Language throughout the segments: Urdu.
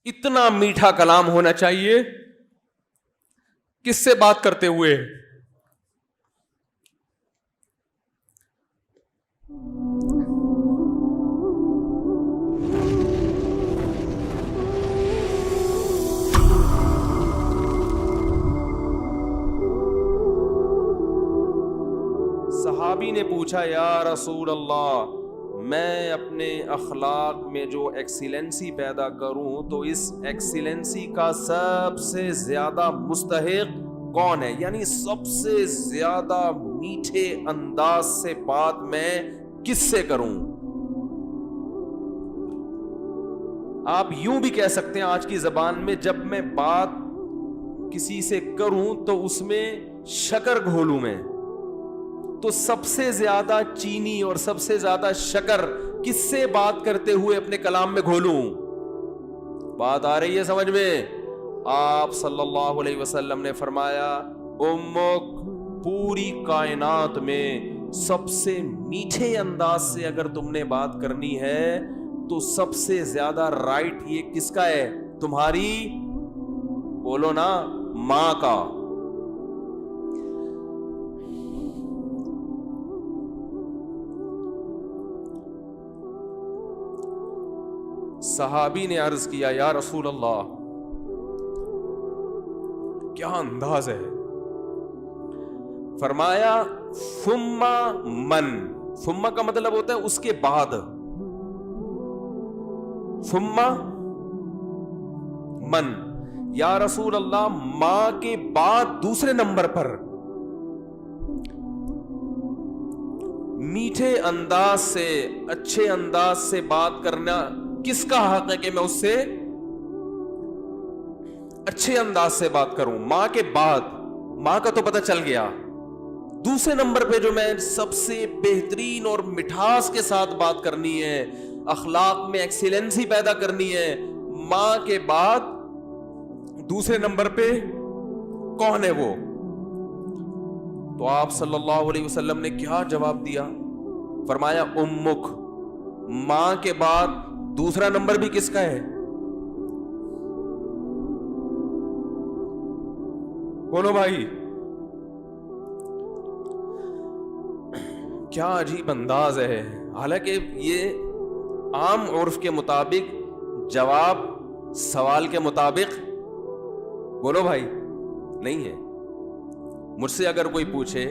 اتنا میٹھا کلام ہونا چاہیے. کس سے بات کرتے ہوئے؟ صحابی نے پوچھا یا رسول اللہ میں اپنے اخلاق میں جو ایکسیلنسی پیدا کروں تو اس ایکسیلنسی کا سب سے زیادہ مستحق کون ہے؟ یعنی سب سے زیادہ میٹھے انداز سے بات میں کس سے کروں؟ آپ یوں بھی کہہ سکتے ہیں آج کی زبان میں، جب میں بات کسی سے کروں تو اس میں شکر گھولوں میں، تو سب سے زیادہ چینی اور سب سے زیادہ شکر کس سے بات کرتے ہوئے اپنے کلام میں گھولوں؟ بات آ رہی ہے سمجھ میں؟ آپ صلی اللہ علیہ وسلم نے فرمایا امک، پوری کائنات میں سب سے میٹھے انداز سے اگر تم نے بات کرنی ہے تو سب سے زیادہ رائٹ یہ کس کا ہے؟ تمہاری، بولو نا، ماں کا. صحابی نے عرض کیا یا رسول اللہ کیا انداز ہے؟ فرمایا ثم من. ثم کا مطلب ہوتا ہے اس کے بعد. ثم من، یا رسول اللہ ماں کے بعد دوسرے نمبر پر میٹھے انداز سے، اچھے انداز سے بات کرنا کس کا حق ہے کہ میں اس سے اچھے انداز سے بات کروں؟ ماں کے بعد. ماں کا تو پتہ چل گیا. دوسرے نمبر پہ جو میں سب سے بہترین اور مٹھاس کے ساتھ بات کرنی ہے، اخلاق میں ایکسیلنسی پیدا کرنی ہے، ماں کے بعد دوسرے نمبر پہ کون ہے وہ؟ تو آپ صلی اللہ علیہ وسلم نے کیا جواب دیا؟ فرمایا امک، ماں کے بعد دوسرا نمبر بھی کس کا ہے؟ بولو بھائی. کیا عجیب انداز ہے. حالانکہ یہ عام عرف کے مطابق جواب سوال کے مطابق، بولو بھائی، نہیں ہے. مجھ سے اگر کوئی پوچھے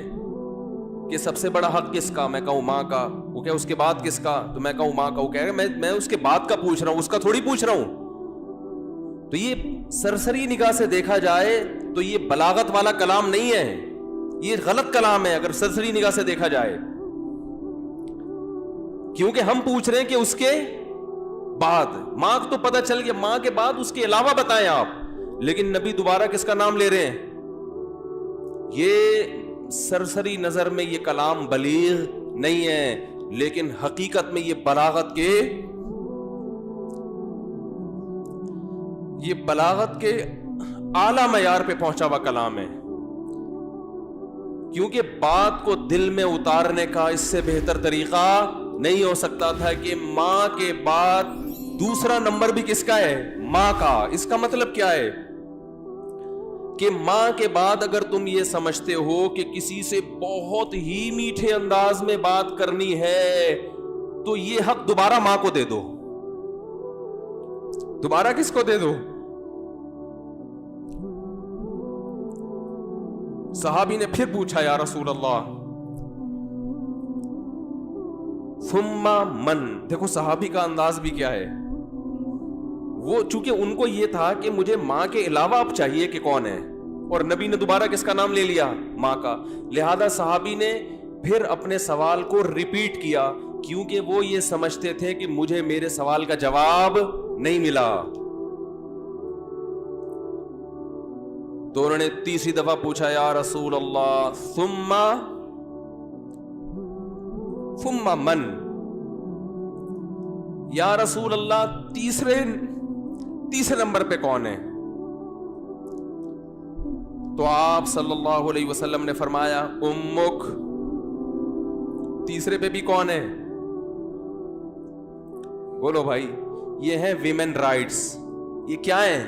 کہ سب سے بڑا حق کس کا، میں کہوں ماں کا. وہ کہ اس کے بعد کس کا، تو میں کہوں ماں کا. وہ کہہ رہے میں اس کے بعد کا پوچھ رہا ہوں، اس کا تھوڑی پوچھ رہا ہوں. تو یہ سرسری نگاہ سے دیکھا جائے تو یہ بلاغت والا کلام نہیں ہے، یہ غلط کلام ہے اگر سرسری نگاہ سے دیکھا جائے. کیونکہ ہم پوچھ رہے ہیں کہ اس کے بعد. ماں تو پتہ چل گیا، ماں کے بعد اس کے علاوہ بتائیں آپ. لیکن نبی دوبارہ کس کا نام لے رہے ہیں؟ یہ سرسری نظر میں یہ کلام بلیغ نہیں ہے، لیکن حقیقت میں یہ بلاغت کے اعلیٰ معیار پہ پہنچا ہوا کلام ہے. کیونکہ بات کو دل میں اتارنے کا اس سے بہتر طریقہ نہیں ہو سکتا تھا کہ ماں کے بعد دوسرا نمبر بھی کس کا ہے؟ ماں کا. اس کا مطلب کیا ہے کہ ماں کے بعد اگر تم یہ سمجھتے ہو کہ کسی سے بہت ہی میٹھے انداز میں بات کرنی ہے تو یہ حق دوبارہ ماں کو دے دو. دوبارہ کس کو دے دو؟ صحابی نے پھر پوچھا یا رسول اللہ ثم من. دیکھو صحابی کا انداز بھی کیا ہے. وہ چونکہ ان کو یہ تھا کہ مجھے ماں کے علاوہ اب چاہیے کہ کون ہے، اور نبی نے دوبارہ کس کا نام لے لیا؟ ماں کا. لہذا صحابی نے پھر اپنے سوال کو ریپیٹ کیا، کیونکہ وہ یہ سمجھتے تھے کہ مجھے میرے سوال کا جواب نہیں ملا. تو انہوں نے تیسری دفعہ پوچھا یا رسول اللہ ثم من. یا رسول اللہ تیسرے نمبر پہ کون ہے؟ تو آپ صلی اللہ علیہ وسلم نے فرمایا امک. تیسرے پہ بھی کون ہے؟ بولو بھائی. یہ ہے ویمن رائٹس. یہ کیا ہے؟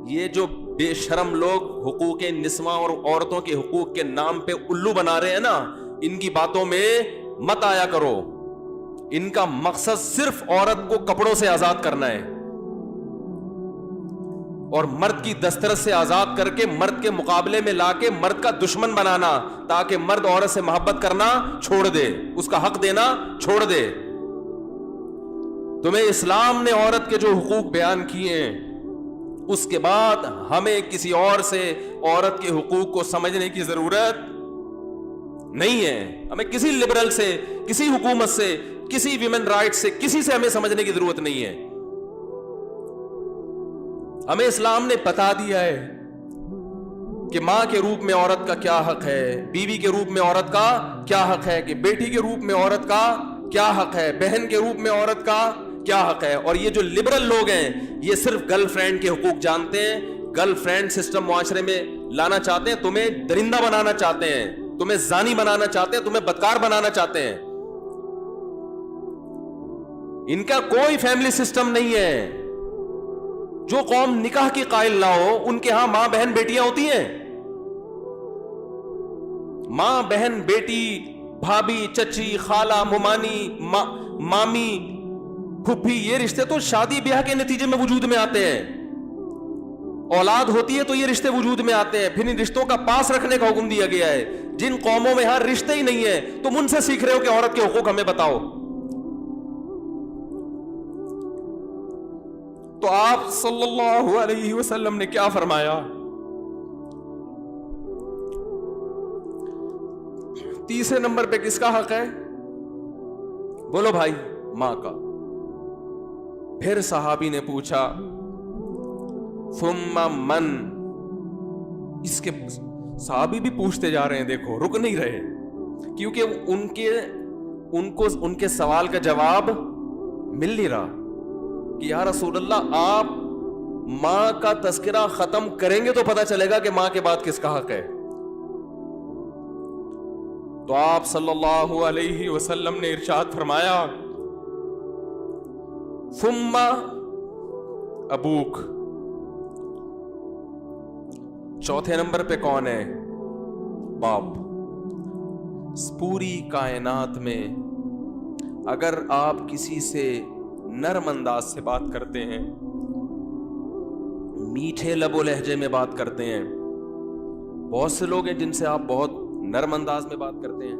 یہ جو بے شرم لوگ حقوق نسواں اور عورتوں کے حقوق کے نام پہ الو بنا رہے ہیں نا، ان کی باتوں میں مت آیا کرو. ان کا مقصد صرف عورت کو کپڑوں سے آزاد کرنا ہے اور مرد کی دسترس سے آزاد کر کے مرد کے مقابلے میں لا کے مرد کا دشمن بنانا، تاکہ مرد عورت سے محبت کرنا چھوڑ دے، اس کا حق دینا چھوڑ دے. تمہیں اسلام نے عورت کے جو حقوق بیان کیے ہیں، اس کے بعد ہمیں کسی اور سے عورت کے حقوق کو سمجھنے کی ضرورت نہیں ہے. ہمیں کسی لبرل سے، کسی حکومت سے، کسی ویمن رائٹ سے، کسی سے ہمیں سمجھنے کی ضرورت نہیں ہے. ہمیں اسلام نے بتا دیا ہے کہ ماں کے روپ میں عورت کا کیا حق ہے، بیوی کے روپ میں عورت کا کیا حق ہے، کہ بیٹی کے روپ میں عورت کا کیا حق ہے، بہن کے روپ میں عورت کا کیا حق ہے. اور یہ جو لبرل لوگ ہیں یہ صرف گرل فرینڈ کے حقوق جانتے ہیں، گرل فرینڈ سسٹم معاشرے میں لانا چاہتے ہیں، تمہیں درندہ بنانا چاہتے ہیں، تمہیں زانی بنانا چاہتے ہیں، تمہیں بدکار بنانا چاہتے ہیں. ان کا کوئی فیملی سسٹم نہیں ہے. جو قوم نکاح کی قائل نہ ہو ان کے ہاں ماں بہن بیٹیاں ہوتی ہیں. ماں بہن بیٹی، بھابھی چچی خالہ ممانی مامی پھپھی، یہ رشتے تو شادی بیاہ کے نتیجے میں وجود میں آتے ہیں. اولاد ہوتی ہے تو یہ رشتے وجود میں آتے ہیں. پھر ان رشتوں کا پاس رکھنے کا حکم دیا گیا ہے. جن قوموں میں ہر رشتے ہی نہیں ہے تم ان سے سیکھ رہے ہو کہ عورت کے حقوق ہمیں بتاؤ. تو آپ صلی اللہ علیہ وسلم نے کیا فرمایا؟ تیسرے نمبر پہ کس کا حق ہے؟ بولو بھائی. ماں کا. پھر صحابی نے پوچھا ثم من. اس کے صحابی بھی پوچھتے جا رہے ہیں، دیکھو رک نہیں رہے، کیونکہ ان کے سوال کا جواب مل نہیں رہا کہ یا رسول اللہ آپ ماں کا تذکرہ ختم کریں گے تو پتہ چلے گا کہ ماں کے بعد کس کا حق ہے. تو آپ صلی اللہ علیہ وسلم نے ارشاد فرمایا ثم ابوک. چوتھے نمبر پہ کون ہے؟ باپ. پوری کائنات میں اگر آپ کسی سے نرم انداز سے بات کرتے ہیں، میٹھے لب و لہجے میں بات کرتے ہیں، بہت سے لوگ ہیں جن سے آپ بہت نرم انداز میں بات کرتے ہیں.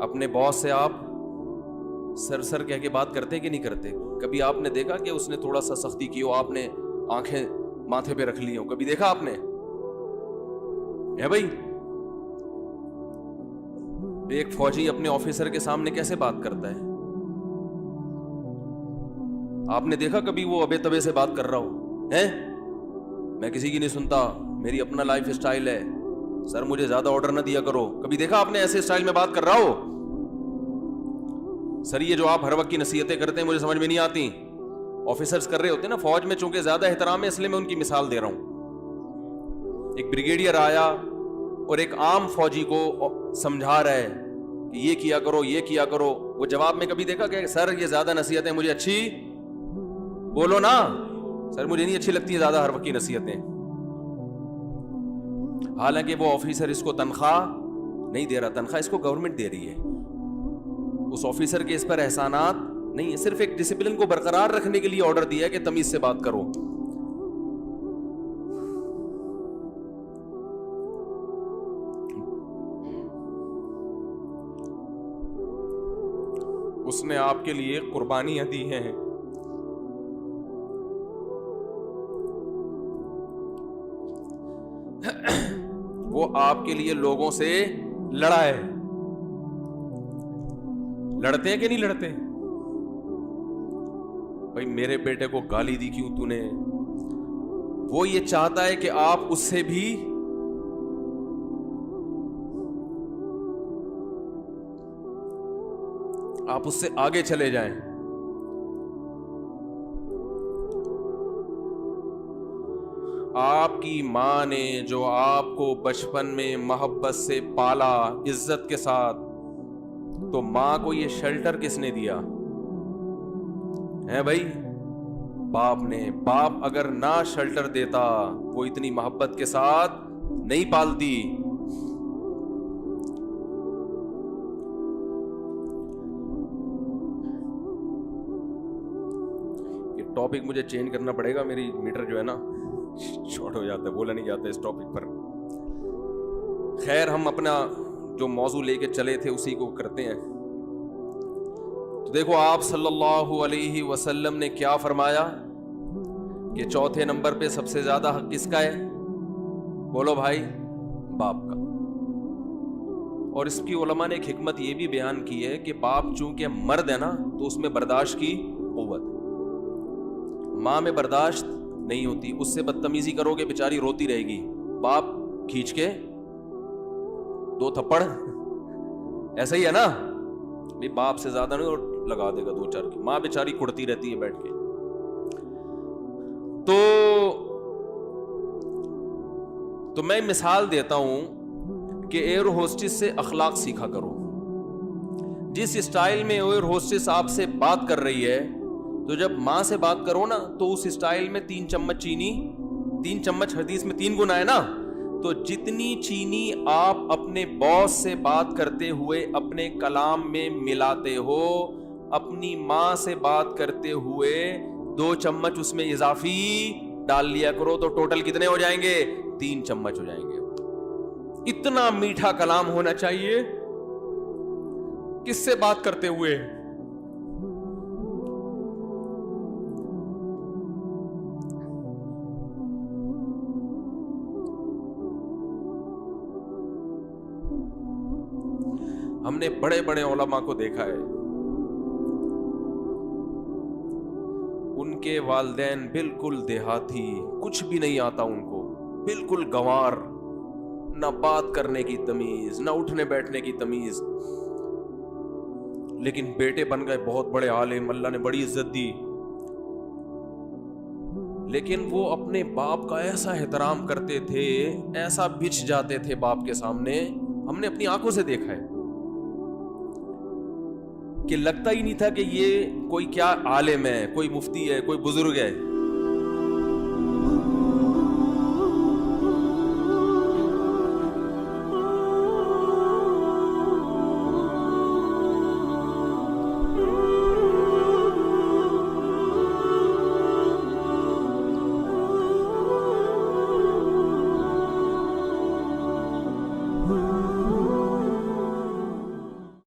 اپنے باس سے آپ سر کہہ کے بات کرتے ہیں کہ نہیں کرتے؟ کبھی آپ نے دیکھا کہ اس نے تھوڑا سا سختی کی ہو، آپ نے آنکھیں ماتھے پہ رکھ لی ہوں؟ کبھی دیکھا آپ نے؟ ہے بھائی. ایک فوجی اپنے آفیسر کے سامنے کیسے بات کرتا ہے؟ آپ نے دیکھا کبھی وہ ابے تبے سے بات کر رہا ہو؟ میں کسی کی نہیں سنتا، میری اپنا لائف اسٹائل ہے، سر مجھے زیادہ آرڈر نہ دیا کرو. کبھی دیکھا آپ نے ایسے اسٹائل میں بات کر رہا ہو؟ سر یہ جو آپ ہر وقت کی نصیحتیں کرتے ہیں مجھے سمجھ میں نہیں آتی. آفیسرز کر رہے ہوتے ہیں نا فوج میں، چونکہ زیادہ احترام ہے اس لیے میں ان کی مثال دے رہا ہوں. ایک بریگیڈیئر آیا اور ایک عام فوجی کو سمجھا رہا ہے کہ یہ کیا کرو یہ کیا کرو. وہ جواب میں کبھی دیکھا کہ سر یہ زیادہ نصیحتیں مجھے اچھی، بولو نا سر مجھے نہیں اچھی لگتی زیادہ ہر وقت کی نصیحتیں. حالانکہ وہ آفیسر اس کو تنخواہ نہیں دے رہا، تنخواہ اس کو گورنمنٹ دے رہی ہے. اس آفیسر کے اس پر احسانات نہیں ہے، صرف ایک ڈسپلن کو برقرار رکھنے کے لیے آرڈر دیا ہے کہ تمیز سے بات کرو. اس نے آپ کے لیے قربانیاں دی ہیں. وہ آپ کے لیے لوگوں سے لڑا ہے. لڑتے ہیں کہ نہیں لڑتے؟ بھائی میرے بیٹے کو گالی دی کیوں تو نے؟ وہ یہ چاہتا ہے کہ آپ اس سے بھی آپ اس سے آگے چلے جائیں. آپ کی ماں نے جو آپ کو بچپن میں محبت سے پالا عزت کے ساتھ، تو ماں کو یہ شیلٹر کس نے دیا ہے بھائی؟ باپ نے. باپ اگر نہ شیلٹر دیتا وہ اتنی محبت کے ساتھ نہیں پالتی. یہ ٹاپک مجھے چینج کرنا پڑے گا, میری میٹر جو ہے نا شارٹ ہو جاتا ہے, بولا نہیں جاتا اس ٹاپک پر. خیر, ہم اپنا جو موضوع لے کے چلے تھے اسی کو کرتے ہیں. تو دیکھو آپ صلی اللہ علیہ وسلم نے کیا فرمایا کہ چوتھے نمبر پہ سب سے زیادہ حق کس کا ہے؟ بولو بھائی, باپ کا. اور اس کی علماء نے ایک حکمت یہ بھی بیان کی ہے کہ باپ چونکہ مرد ہے نا تو اس میں برداشت کی قوت ہے. ماں میں برداشت نہیں ہوتی, اس سے بدتمیزی کرو گے بیچاری روتی رہے گی, باپ کھینچ کے 2 تھپڑ, ایسا ہی ہے نا, باپ سے زیادہ نہیں لگا دے گا 2-4 کی. ماں بیچاری کڑتی رہتی ہے بیٹھ کے. تو میں مثال دیتا ہوں کہ ایئر ہوسٹس سے اخلاق سیکھا کرو. جس اسٹائل میں ایئر ہوسٹس آپ سے بات کر رہی ہے, تو جب ماں سے بات کرو نا تو اس اسٹائل میں 3 چمچ چینی, 3 چمچ حدیث میں 3 گنا ہے نا, تو جتنی چینی آپ اپنے باس سے بات کرتے ہوئے اپنے کلام میں ملاتے ہو, اپنی ماں سے بات کرتے ہوئے 2 چمچ اس میں اضافی ڈال لیا کرو, تو ٹوٹل کتنے ہو جائیں گے؟ 3 چمچ ہو جائیں گے. اتنا میٹھا کلام ہونا چاہیے کس سے بات کرتے ہوئے. ہم نے بڑے بڑے علماء کو دیکھا ہے, ان کے والدین بالکل دیہاتی, کچھ بھی نہیں آتا ان کو, بالکل گنوار, نہ بات کرنے کی تمیز, نہ اٹھنے بیٹھنے کی تمیز, لیکن بیٹے بن گئے بہت بڑے عالم, اللہ نے بڑی عزت دی. لیکن وہ اپنے باپ کا ایسا احترام کرتے تھے, ایسا بچھ جاتے تھے باپ کے سامنے, ہم نے اپنی آنکھوں سے دیکھا ہے کہ لگتا ہی نہیں تھا کہ یہ کوئی کیا عالم ہے, کوئی مفتی ہے, کوئی بزرگ ہے.